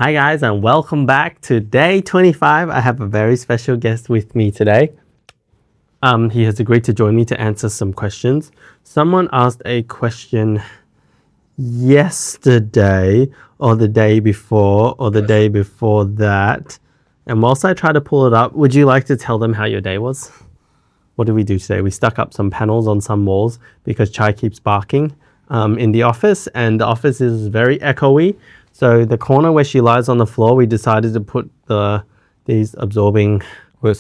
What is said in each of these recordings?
Hi guys, and welcome back to day 25. I have a very special guest with me today. He has agreed to join me to answer some questions. Someone asked a question yesterday or the day before or the day before that. And whilst I try to pull it up, would you like to tell them how your day was? What did we do today? We stuck up some panels on some walls because Chai keeps barking in the office, and the office is very echoey. So the corner where she lies on the floor, we decided to put these absorbing... We're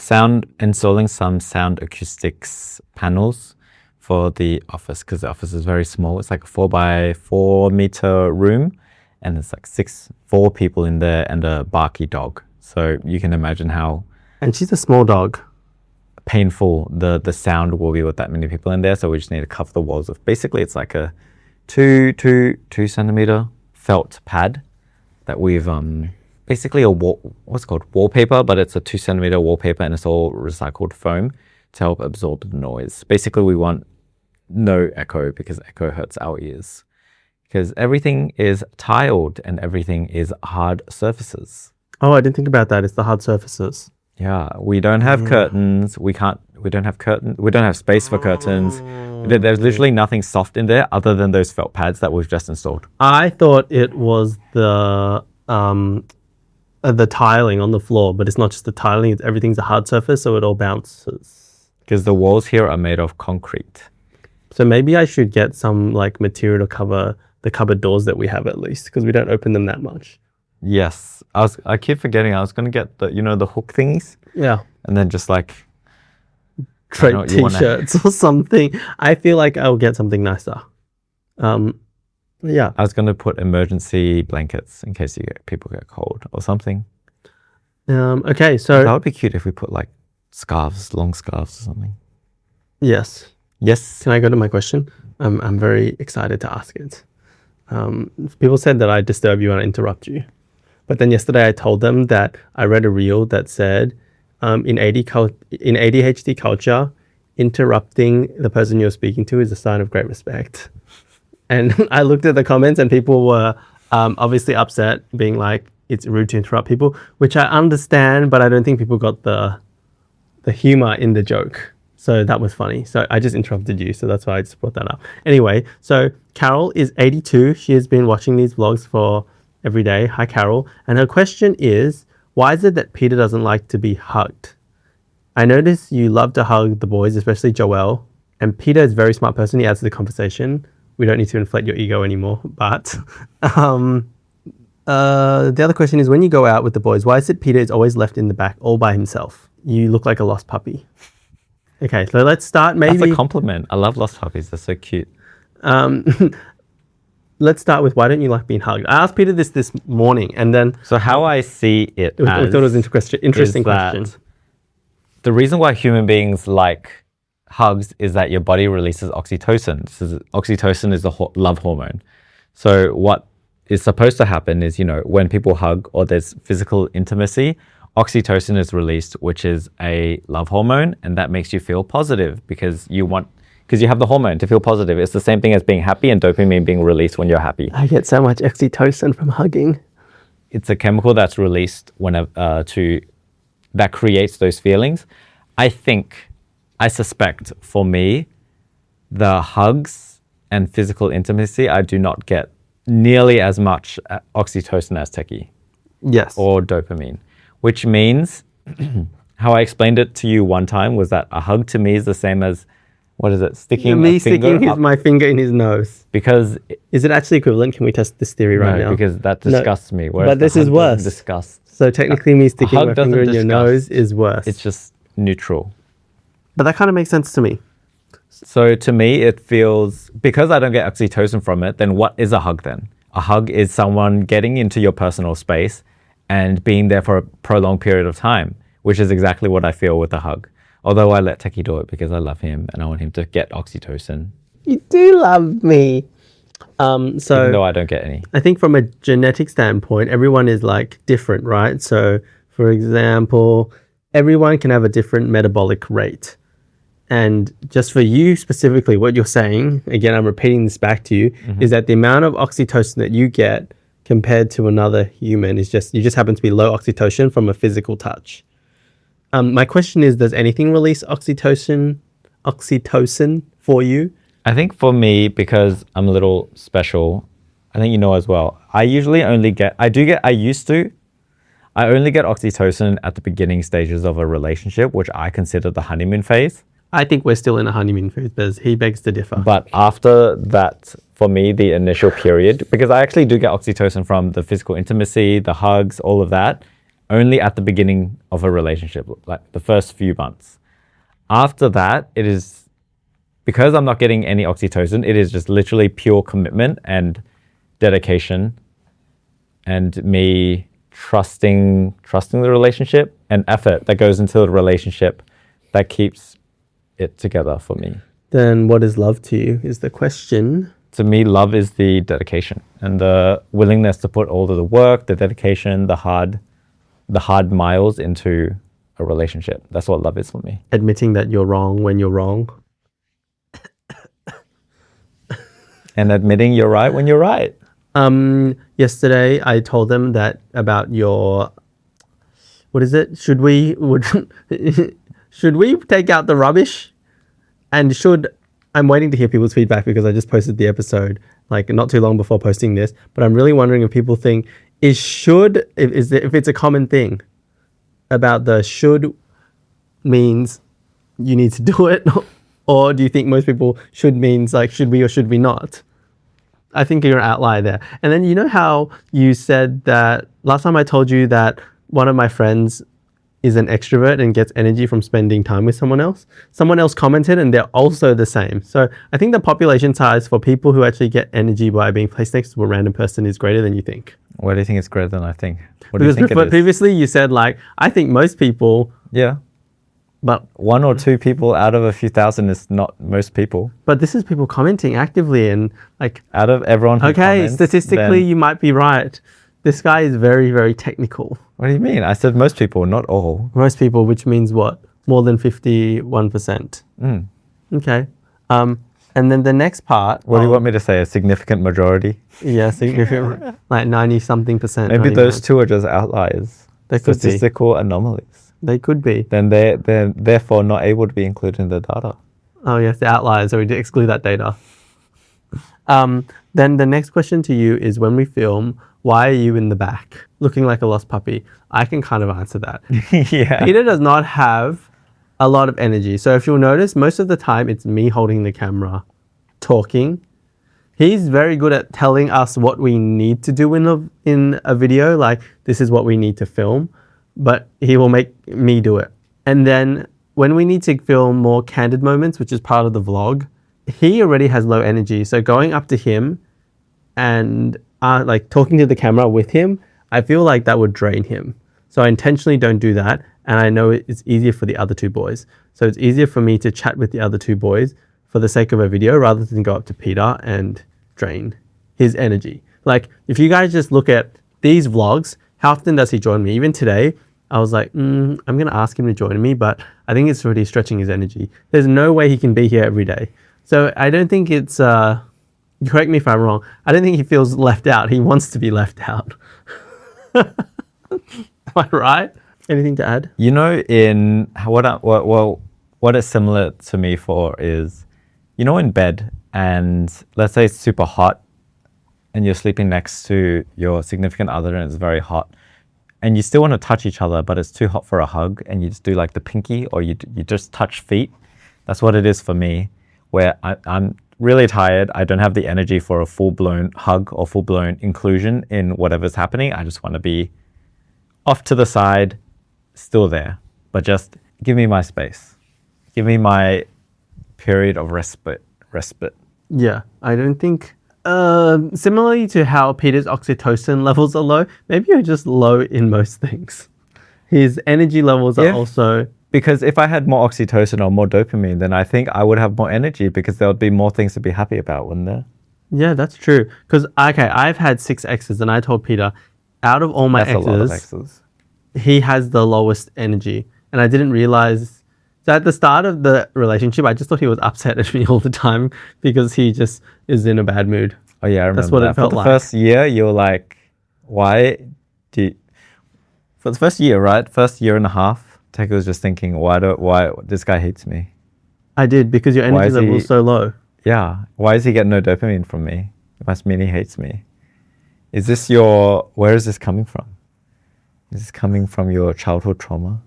installing some sound acoustics panels for the office because the office is very small. It's like a 4x4 meter room, and there's like 4 people in there and a barky dog. So you can imagine how... And she's a small dog. Painful the sound will be with that many people in there. So we just need to cover the walls with... Basically, it's like a 2 centimeter felt pad that we've... basically what's called wallpaper, but it's a 2 centimeter wallpaper and it's all recycled foam to help absorb the noise. Basically, we want no echo because echo hurts our ears. Because everything is tiled and everything is hard surfaces. Oh, I didn't think about that. It's the hard surfaces. Yeah, we don't have curtains. We don't have space for curtains. There's literally nothing soft in there other than those felt pads that we've just installed. I thought it was the tiling on the floor, but it's not just the tiling. Everything's a hard surface, so it all bounces. Because the walls here are made of concrete. So maybe I should get some material to cover the cupboard doors that we have at least, because we don't open them that much. Yes, I keep forgetting. I was going to get the hook thingies. Yeah. And then just trade t-shirts or something. I feel like I'll get something nicer. Yeah. I was going to put emergency blankets in case people get cold or something. Okay, so... That would be cute if we put scarves, long scarves or something. Yes. Yes. Can I go to my question? I'm very excited to ask it. People said that I disturb you and I interrupt you. But then yesterday I told them that I read a reel that said in ADHD culture, interrupting the person you're speaking to is a sign of great respect. And I looked at the comments and people were obviously upset, being like, it's rude to interrupt people, which I understand, but I don't think people got the humor in the joke. So that was funny. So I just interrupted you. So that's why I just brought that up. Anyway, so Carol is 82. She has been watching these vlogs for every day. Hi, Carol. And her question is, why is it that Peter doesn't like to be hugged? I notice you love to hug the boys, especially Joel. And Peter is a very smart person. He adds to the conversation. We don't need to inflate your ego anymore. But the other question is, when you go out with the boys, why is it Peter is always left in the back all by himself? You look like a lost puppy. Okay, so let's start maybe... That's a compliment. I love lost puppies. They're so cute. Let's start with, why don't you like being hugged? I asked Peter this morning, and then... So how I see it we thought it was an interesting question. The reason why human beings like hugs is that your body releases oxytocin. Oxytocin is the love hormone. So what is supposed to happen is, when people hug or there's physical intimacy, oxytocin is released, which is a love hormone, and that makes you feel positive because you have the hormone to feel positive. It's the same thing as being happy and dopamine being released when you're happy. I get so much oxytocin from hugging. It's a chemical that's released that creates those feelings. I suspect for me, the hugs and physical intimacy, I do not get nearly as much oxytocin as Techie. Yes. Or dopamine, which means how I explained it to you one time was that a hug to me is the same as, what is it? Sticking my finger in his nose. Because... Is it actually equivalent? Can we test this theory right now? No, because that disgusts me. But this is worse. So technically me sticking my finger in your nose is worse. It's just neutral. But that kind of makes sense to me. So to me, it feels... Because I don't get oxytocin from it, then what is a hug then? A hug is someone getting into your personal space and being there for a prolonged period of time, which is exactly what I feel with a hug. Although I let Techie do it because I love him and I want him to get oxytocin. You do love me. Even though I don't get any. I think from a genetic standpoint, everyone is different, right? So for example, everyone can have a different metabolic rate. And just for you specifically, what you're saying, again, I'm repeating this back to you, is that the amount of oxytocin that you get compared to another human is just you just happen to be low oxytocin from a physical touch. My question is, does anything release oxytocin for you? I think for me, because I'm a little special, I think you know as well, I usually only get, I only get oxytocin at the beginning stages of a relationship, which I consider the honeymoon phase. I think we're still in a honeymoon phase, but he begs to differ. But after that, for me, the initial period, because I actually do get oxytocin from the physical intimacy, the hugs, all of that, only at the beginning of a relationship, like the first few months. After that, it is, because I'm not getting any oxytocin, it is just literally pure commitment and dedication and me trusting the relationship and effort that goes into the relationship that keeps it together for me. Then what is love to you is the question. To me, love is the dedication and the willingness to put all of the work, the dedication, the hard miles into a relationship. That's what love is for me. Admitting that you're wrong when you're wrong. And admitting you're right when you're right. Yesterday I told them that about your, what is it? Should we take out the rubbish? And I'm waiting to hear people's feedback because I just posted the episode like not too long before posting this, but I'm really wondering if people think if it's a common thing about the should means you need to do it, or do you think most people should means like should we or should we not? I think you're an outlier there. And then you know how you said that last time I told you that one of my friends is an extrovert and gets energy from spending time with someone else? Someone else commented and they're also the same. So I think the population size for people who actually get energy by being placed next to a random person is greater than you think. Why do you think it's greater than I think? What because do you think it is? Previously you said like, I think most people... Yeah. But one or two people out of a few thousand is not most people. But this is people commenting actively and like... Out of everyone who comments, statistically you might be right. This guy is very, very technical. What do you mean? I said most people, not all. Most people, which means what? More than 51%. Okay. And then the next part... What do you want me to say? A significant majority? Yeah, significant, like 90-something%. Maybe 99. those two are just outliers. They could Statistical anomalies. They could be. Then they're therefore not able to be included in the data. Oh yes, the outliers, so we exclude that data. Then the next question to you is, when we film, why are you in the back looking like a lost puppy? I can kind of answer that. Yeah. Peter does not have a lot of energy. So if you'll notice, most of the time it's me holding the camera, talking. He's very good at telling us what we need to do in a video, like this is what we need to film, but he will make me do it. And then when we need to film more candid moments, which is part of the vlog, he already has low energy. So going up to him and like talking to the camera with him, I feel like that would drain him. So I intentionally don't do that. And I know it's easier for the other two boys. So it's easier for me to chat with the other two boys for the sake of a video rather than go up to Peter and drain his energy. Like if you guys just look at these vlogs, how often does he join me? Even today, I was like, I'm going to ask him to join me, but I think it's already stretching his energy. There's no way he can be here every day. So I don't think it's, correct me if I'm wrong, I don't think he feels left out. He wants to be left out. Am I right? Anything to add? You know, in what is similar to me for is, you know, in bed and let's say it's super hot and you're sleeping next to your significant other and it's very hot and you still want to touch each other, but it's too hot for a hug and you just do like the pinky or you just touch feet. That's what it is for me, where I'm really tired. I don't have the energy for a full-blown hug or full-blown inclusion in whatever's happening. I just want to be off to the side, still there, but just give me my space. Give me my period of respite. Yeah, I don't think... similarly to how Peter's oxytocin levels are low, maybe you're just low in most things. His energy levels are also... Because if I had more oxytocin or more dopamine, then I think I would have more energy because there would be more things to be happy about, wouldn't there? Yeah, that's true. Because, okay, I've had 6 exes and I told Peter, out of all my That's a lot of exes. He has the lowest energy. And I didn't realize... So at the start of the relationship, I just thought he was upset at me all the time because he just is in a bad mood. Oh yeah, I remember That's what that. it felt For the like. first year, you were like, why do you, for the first year, right? First year and a half, Teko was just thinking, why this guy hates me? I did, because your Why energy is level he- is so low. Yeah. Why does he get no dopamine from me? It must mean he hates me. Where is this coming from? Is this coming from your childhood trauma?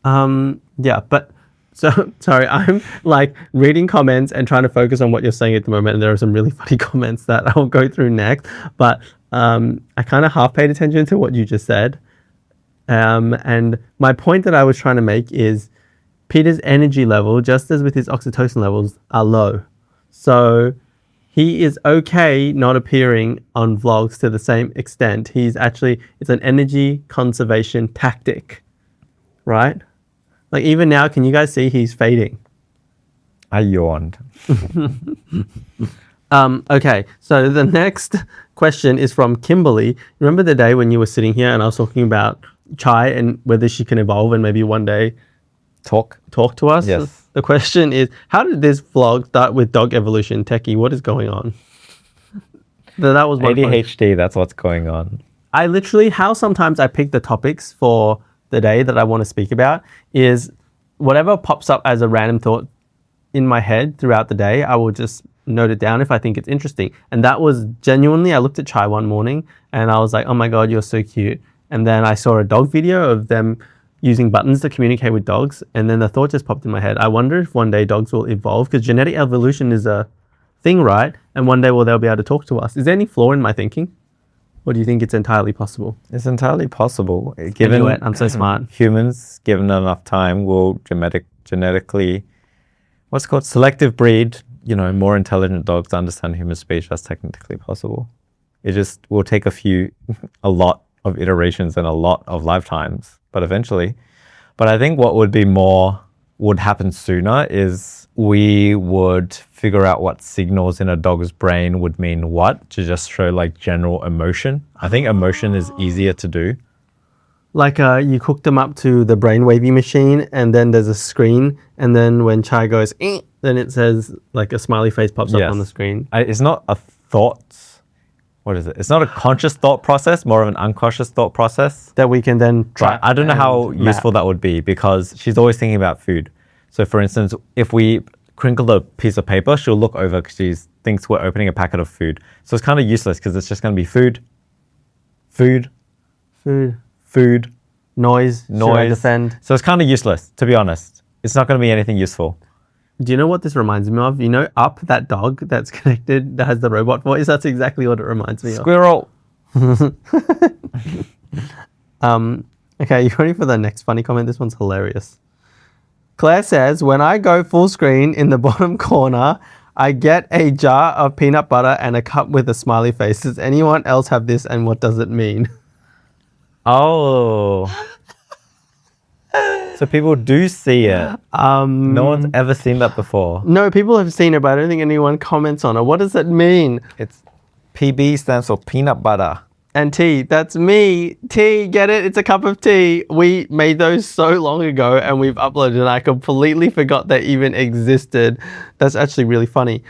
Yeah, but so sorry, I'm like reading comments and trying to focus on what you're saying at the moment, and there are some really funny comments that I'll go through next. But I kind of half paid attention to what you just said. And my point that I was trying to make is Peter's energy level, just as with his oxytocin levels, are low. So he is okay not appearing on vlogs to the same extent. It's an energy conservation tactic, right? Like even now, can you guys see he's fading? I yawned. Okay, so the next question is from Kimberly. Remember the day when you were sitting here and I was talking about Chai and whether she can evolve and maybe one day Talk. talk to us? Yes. The question is, how did this vlog start with dog evolution? Techie, what is going on? That was my point. ADHD, that's what's going on. I literally, how sometimes I pick the topics for the day that I want to speak about is whatever pops up as a random thought in my head throughout the day, I will just note it down if I think it's interesting. And that was genuinely, I looked at Chai one morning and I was like, oh my God, you're so cute. And then I saw a dog video of them using buttons to communicate with dogs. And then the thought just popped in my head. I wonder if one day dogs will evolve, because genetic evolution is a thing, right? And one day they'll be able to talk to us. Is there any flaw in my thinking? Or do you think it's entirely possible? It's entirely possible. I knew it. I'm so smart. Humans, given enough time, will genetically, what's called selective breed, more intelligent dogs to understand human speech. That's technically possible. It just will take a lot of iterations and a lot of lifetimes, but eventually. But I think what would happen sooner is we would figure out what signals in a dog's brain would mean what, to just show like general emotion. I think emotion is easier to do. Like you hook them up to the brainwavy machine and then there's a screen, and then when Chai goes, then it says like a smiley face pops up on the screen. It's not a thought. What is it? It's not a conscious thought process, more of an unconscious thought process. That we can then try. I don't know how useful that would be, because she's always thinking about food. So for instance, if we crinkle a piece of paper, she'll look over because she thinks we're opening a packet of food. So it's kind of useless because it's just going to be food, noise. Should I defend? So it's kind of useless, to be honest. It's not going to be anything useful. Do you know what this reminds me of? Up, that dog that's connected, that has the robot voice? That's exactly what it reminds me of. Squirrel. Okay, you ready for the next funny comment? This one's hilarious. Claire says, when I go full screen in the bottom corner, I get a jar of peanut butter and a cup with a smiley face. Does anyone else have this, and what does it mean? Oh. So people do see it. No one's ever seen that before. No, people have seen it, but I don't think anyone comments on it. What does it mean? It's PB stands for peanut butter. And tea, that's me. Tea, get it? It's a cup of tea. We made those so long ago and we've uploaded, and I completely forgot they even existed. That's actually really funny.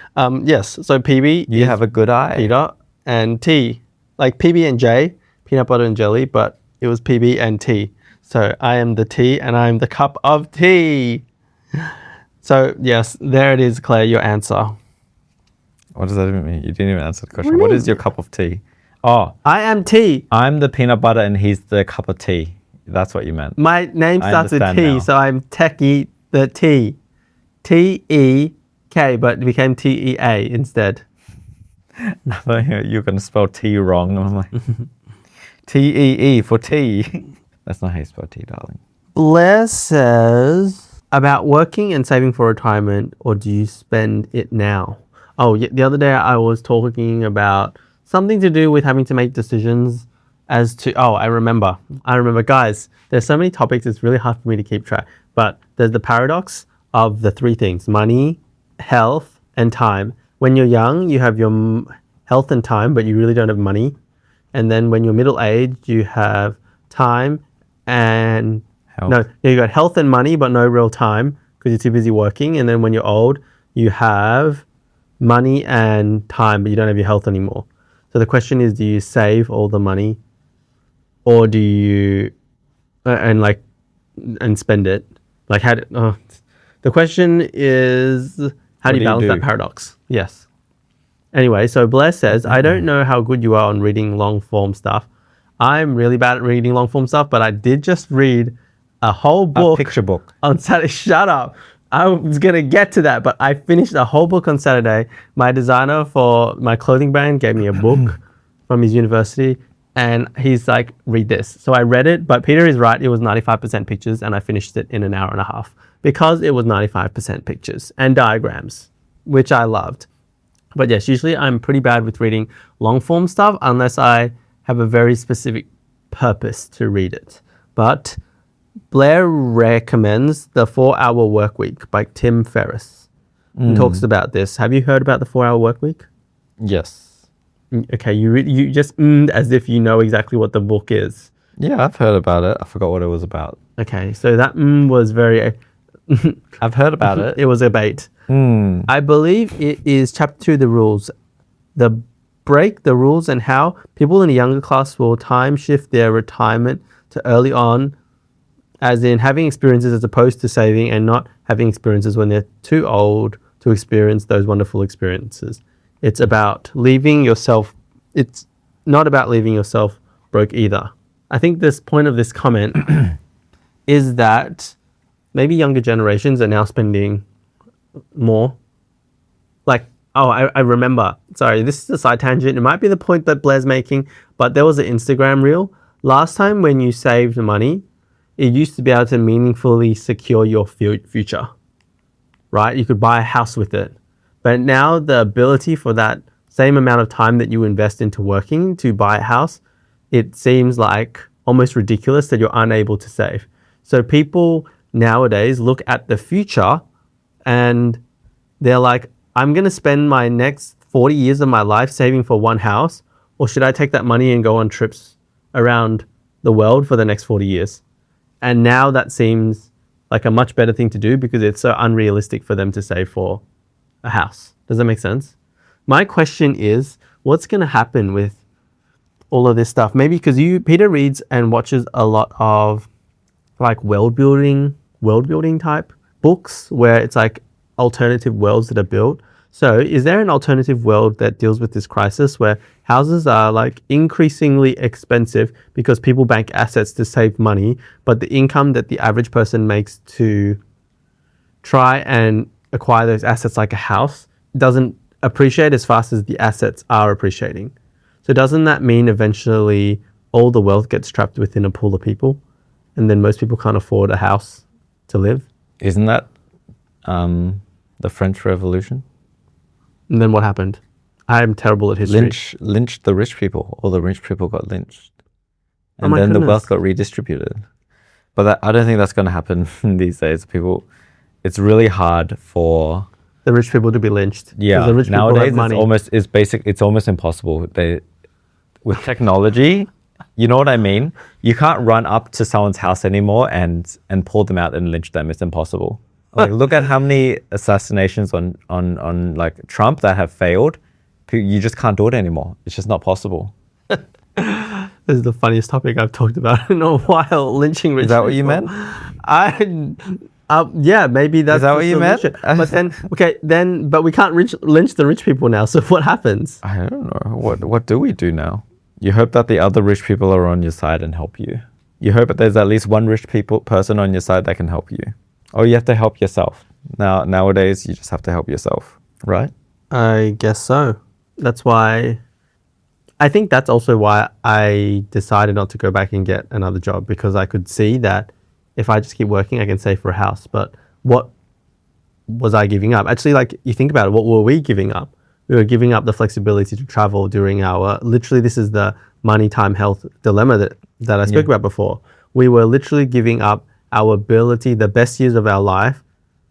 Yes, so PB. You have a good eye. Peter, and tea. Like PB and J, peanut butter and jelly, but it was PB and tea. So I am the tea and I am the cup of tea. So yes, there it is, Claire, your answer. What does that even mean? You didn't even answer the question. What is your cup of tea? Oh, I am tea. I'm the peanut butter and he's the cup of tea. That's what you meant. My name starts with T, now. so I'm Techie the T. T-E-K, but it became T-E-A instead. I thought you were going to spell tea wrong. I'm like, T-E-E for tea. That's not how you spell tea, darling. Blair says, about working and saving for retirement, or do you spend it now? Oh, the other day I was talking about something to do with having to make decisions as to, I remember, guys, there's so many topics, it's really hard for me to keep track, but there's the paradox of the three things: money, health, and time. When you're young, you have your health and time, but you really don't have money. And then when you're middle-aged, you have time and health. No, you got health and money, but no real time because you're too busy working. And then when you're old, you have money and time, but you don't have your health anymore. So the question is, do you save all the money, or do you and spend it? Like the question is, how do you balance that paradox? Yes. Anyway, so Blair says, I don't know how good you are on reading long form stuff. I'm really bad at reading long form stuff, but I did just read a whole book. A picture book. On Saturday. Shut up. I was going to get to that, but I finished a whole book on Saturday. My designer for my clothing brand gave me a book from his university, and he's like, read this. So I read it, but Peter is right. It was 95% pictures, and I finished it in an hour and a half because it was 95% pictures and diagrams, which I loved. But yes, usually I'm pretty bad with reading long form stuff unless I have a very specific purpose to read it. But Blair recommends The 4-Hour Workweek by Tim Ferriss. He talks about this. Have you heard about the 4-Hour Workweek? Yes. Okay, you just as if you know exactly what the book is. Yeah, I've heard about it. I forgot what it was about. Okay, so that was very... I've heard about it. It was a bait. I believe it is chapter 2, the rules. Break the rules and how people in a younger class will time shift their retirement to early on, as in having experiences as opposed to saving, and not having experiences when they're too old to experience those wonderful experiences. It's about leaving yourself... It's not about leaving yourself broke either. I think this point of this comment is that maybe younger generations are now spending more. Like, I remember. Sorry, this is a side tangent. It might be the point that Blair's making, but there was an Instagram reel. Last time when you saved money, it used to be able to meaningfully secure your future, right? You could buy a house with it. But now the ability for that same amount of time that you invest into working to buy a house, it seems like almost ridiculous that you're unable to save. So people nowadays look at the future and they're like, I'm going to spend my next 40 years of my life saving for one house, or should I take that money and go on trips around the world for the next 40 years? And now that seems like a much better thing to do because it's so unrealistic for them to save for a house. Does that make sense? My question is, what's going to happen with all of this stuff? Maybe because Peter reads and watches a lot of like world building type books where it's like alternative worlds that are built. So is there an alternative world that deals with this crisis where houses are like increasingly expensive because people bank assets to save money, but the income that the average person makes to try and acquire those assets like a house doesn't appreciate as fast as the assets are appreciating? So doesn't that mean eventually all the wealth gets trapped within a pool of people, and then most people can't afford a house to live? Isn't that the French Revolution? And then what happened? I'm terrible at history. Lynched the rich people. All the rich people got lynched. And my then goodness. the wealth got redistributed. But I don't think that's going to happen these days. It's really hard for the rich people to be lynched. Yeah, the rich people nowadays have money. it's almost impossible. With technology, you know what I mean? You can't run up to someone's house anymore and pull them out and lynch them. It's impossible. Like, look at how many assassinations on like Trump that have failed. You just can't do it anymore. It's just not possible. This is the funniest topic I've talked about in a while. Lynching rich people. Is that what you meant? Yeah, maybe that's... Is that what you meant? But then, but we can't lynch the rich people now. So what happens? I don't know. What do we do now? You hope that the other rich people are on your side and help you. You hope that there's at least one rich person on your side that can help you. Or you have to help yourself. Nowadays, you just have to help yourself, right? I guess so. That's why... I think that's also why I decided not to go back and get another job, because I could see that if I just keep working, I can save for a house. But what was I giving up? Actually, like, you think about it, what were we giving up? We were giving up the flexibility to travel during our... Literally, this is the money, time, health dilemma that I spoke about before. We were literally giving up our ability, the best years of our life,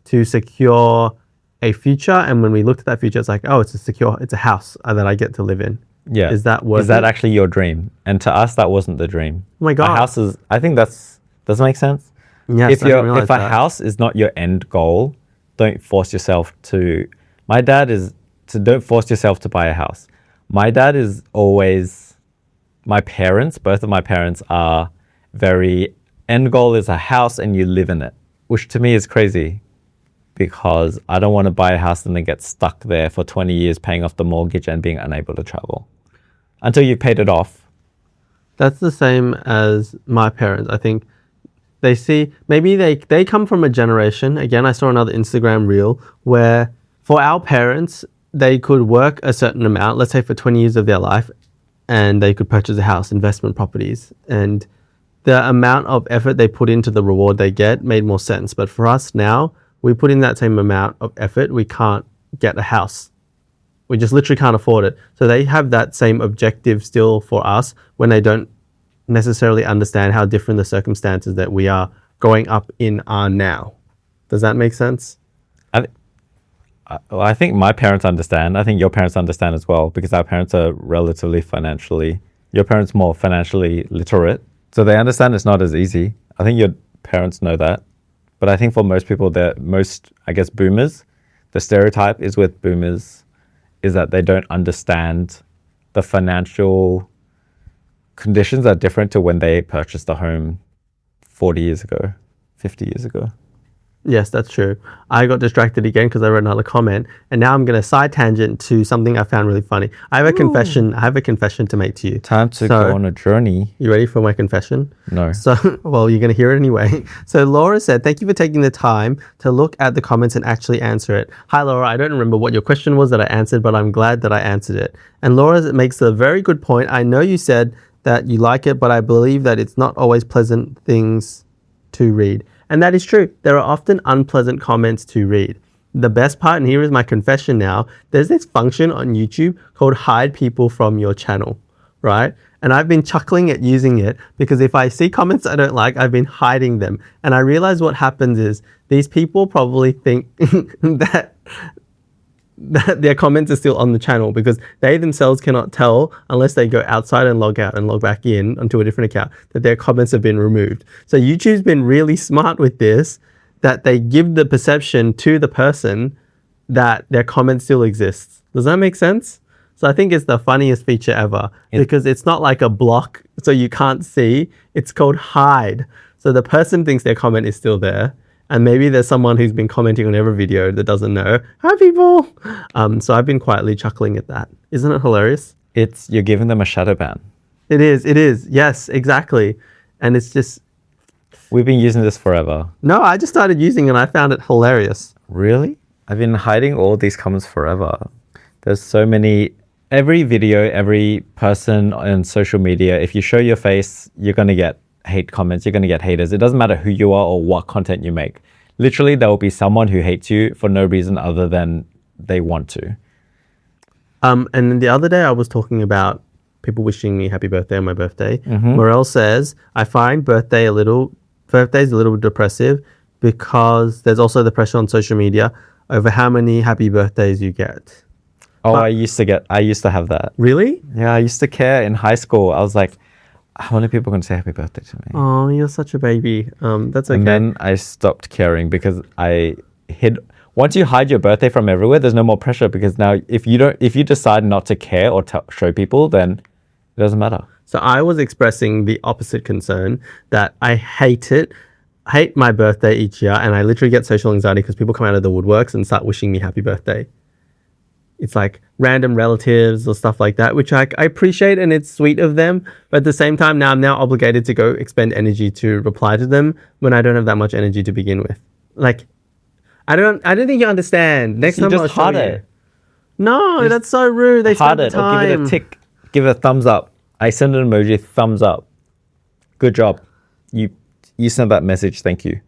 to secure a future. And when we looked at that future, it's like, oh, it's a house that I get to live in. Yeah. Is that actually your dream? And to us, that wasn't the dream. Oh my God. A house is... I think does that make sense? Yes, if a house is not your end goal, don't force yourself to... My dad is to don't force yourself to buy a house. My dad is always, both of my parents are very, end goal is a house and you live in it, which to me is crazy because I don't want to buy a house and then get stuck there for 20 years paying off the mortgage and being unable to travel until you've paid it off. That's the same as my parents. I think they see, maybe they come from a generation. Again, I saw another Instagram reel where for our parents, they could work a certain amount, let's say for 20 years of their life, and they could purchase a house, investment properties. And the amount of effort they put into the reward they get made more sense. But for us now, we put in that same amount of effort, we can't get a house. We just literally can't afford it. So they have that same objective still for us when they don't necessarily understand how different the circumstances that we are growing up in are now. Does that make sense? I think my parents understand. I think your parents understand as well because our parents are relatively financially, your parents more financially literate. So they understand it's not as easy. I think your parents know that. But I think for most people, I guess, boomers, the stereotype is with boomers is that they don't understand the financial conditions are different to when they purchased a home 40 years ago, 50 years ago. Yes, that's true. I got distracted again because I read another comment, and now I'm going to side tangent to something I found really funny. I have a confession. I have a confession to make to you. Time to go on a journey. You ready for my confession? No. So, well, you're going to hear it anyway. So Laura said, "Thank you for taking the time to look at the comments and actually answer it." Hi, Laura. I don't remember what your question was that I answered, but I'm glad that I answered it. And Laura makes a very good point. I know you said that you like it, but I believe that it's not always pleasant things to read. And that is true. There are often unpleasant comments to read. The best part, and here is my confession now, there's this function on YouTube called hide people from your channel, right? And I've been chuckling at using it because if I see comments I don't like, I've been hiding them. And I realize what happens is these people probably think that their comments are still on the channel because they themselves cannot tell unless they go outside and log out and log back in onto a different account that their comments have been removed. So YouTube's been really smart with this, that they give the perception to the person that their comment still exists. Does that make sense? So I think it's the funniest feature ever because it's not like a block so you can't see. It's called hide. So the person thinks their comment is still there. And maybe there's someone who's been commenting on every video that doesn't know. Hi, people. So I've been quietly chuckling at that. Isn't it hilarious? You're giving them a shadow ban. It is. It is. Yes, exactly. And it's just... We've been using this forever. No, I just started using it and I found it hilarious. Really? I've been hiding all these comments forever. There's so many... Every video, every person on social media, if you show your face, you're going to get hate comments, you're going to get haters. It doesn't matter who you are or what content you make. Literally, there will be someone who hates you for no reason other than they want to. And then the other day I was talking about people wishing me happy birthday on my birthday. Morel says, I find birthday's a little depressive because there's also the pressure on social media over how many happy birthdays you get. Oh, I used to have that. Really? Yeah, I used to care in high school. I was like, how many people are going to say happy birthday to me? Oh, you're such a baby. That's okay. And then I stopped caring because once you hide your birthday from everywhere, there's no more pressure because now if you decide not to care or show people, then it doesn't matter. So I was expressing the opposite concern that I hate my birthday each year, and I literally get social anxiety because people come out of the woodworks and start wishing me happy birthday. It's like random relatives or stuff like that, which I appreciate and it's sweet of them. But at the same time, now I'm obligated to go expend energy to reply to them when I don't have that much energy to begin with. Like, I don't think you understand. Next time I'll show you. No, that's so rude. They spend the time. Or give it a tick. Give it a thumbs up. I send an emoji, thumbs up. Good job. You sent that message. Thank you.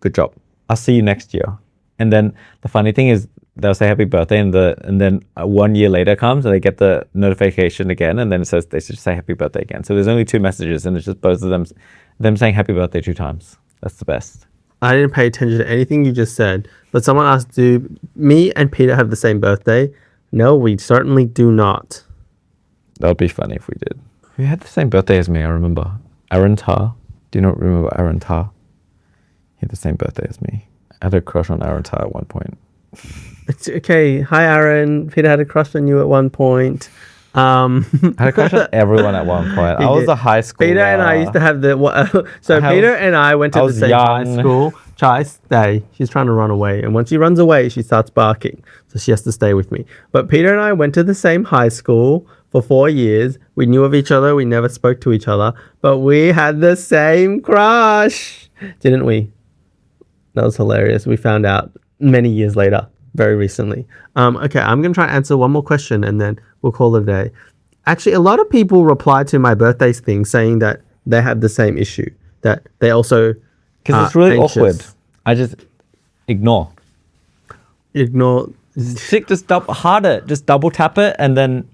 Good job. I'll see you next year. And then the funny thing is, they'll say happy birthday and then 1 year later comes and they get the notification again and then it says they should say happy birthday again. So there's only 2 messages and it's just both of them saying happy birthday 2 times. That's the best. I didn't pay attention to anything you just said, but someone asked, do me and Peter have the same birthday? No, we certainly do not. That would be funny if we did. Who had the same birthday as me? I remember. Aaron Tar. Do you not remember Aaron Tar? He had the same birthday as me. I had a crush on Aaron Tar at one point. It's okay. Hi, Aaron. Peter had a crush on you at one point. Um, I had a crush on everyone at one point. I was did. a high schooler. Peter and I used to have the Peter and I went to I the was same high young. school. Chai, stay. She's trying to run away, and once she runs away, she starts barking. So she has to stay with me. But Peter and I went to the same high school for 4 years. We knew of each other. We never spoke to each other, but we had the same crush, didn't we? That was hilarious. We found out many years later, very recently. Okay, I'm going to try and answer one more question and then we'll call it a day. Actually, a lot of people replied to my birthday thing saying that they had the same issue, that they also Because it's really anxious. awkward. I just ignore. Ignore. Sick, just double tap it and then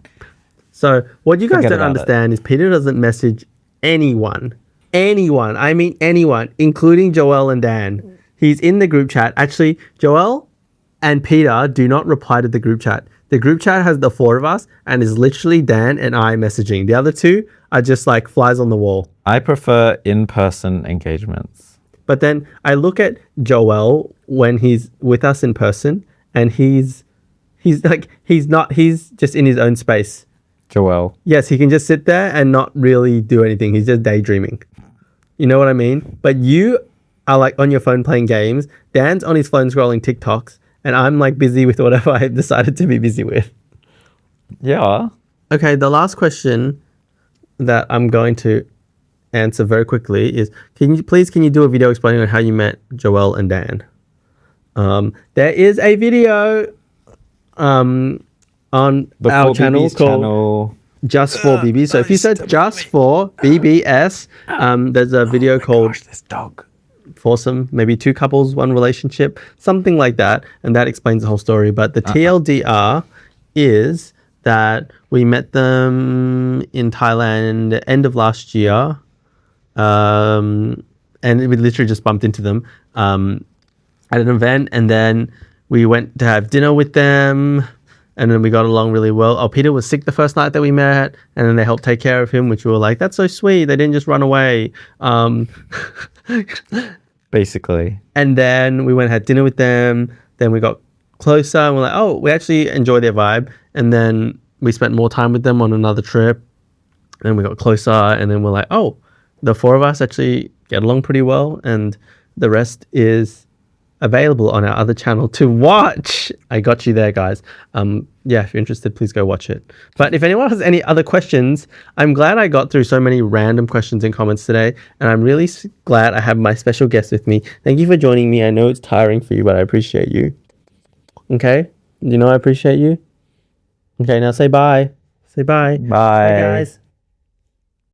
So what you guys Forget don't about it. understand is Peter doesn't message anyone. Anyone. I mean anyone, including Joel and Dan. He's in the group chat. Actually, Joel and Peter do not reply to the group chat. The group chat has the 4 of us and is literally Dan and I messaging. The other 2 are just like flies on the wall. I prefer in-person engagements. But then I look at Joel when he's with us in person and he's just in his own space. Joel. Yes, he can just sit there and not really do anything. He's just daydreaming. You know what I mean? But you are like on your phone playing games. Dan's on his phone scrolling TikToks. And I'm like busy with whatever I've decided to be busy with. Yeah. Okay, the last question that I'm going to answer very quickly is, can you do a video explaining on how you met Joel and Dan? There is a video on The our 4BB's channel called channel. Just for BB. So if you search Just for BBS, there's a video called This dog. Foursome, maybe 2 couples, 1 relationship, something like that. And that explains the whole story. But the TLDR is that we met them in Thailand end of last year. And we literally just bumped into them at an event. And then we went to have dinner with them. And then we got along really well. Oh, Peter was sick the first night that we met. And then they helped take care of him, which we were like, that's so sweet. They didn't just run away. Basically. And then we went and had dinner with them. Then we got closer and we're like, oh, we actually enjoy their vibe. And then we spent more time with them on another trip. And we got closer. And then we're like, oh, the 4 of us actually get along pretty well. And the rest is available on our other channel to watch. I got you there, guys. Yeah, if you're interested, please go watch it. But if anyone has any other questions, I'm glad I got through so many random questions and comments today. And I'm really glad I have my special guest with me. Thank you for joining me. I know it's tiring for you, but I appreciate you. Okay? You know I appreciate you? Okay, now say bye. Say bye. Bye. Bye, guys.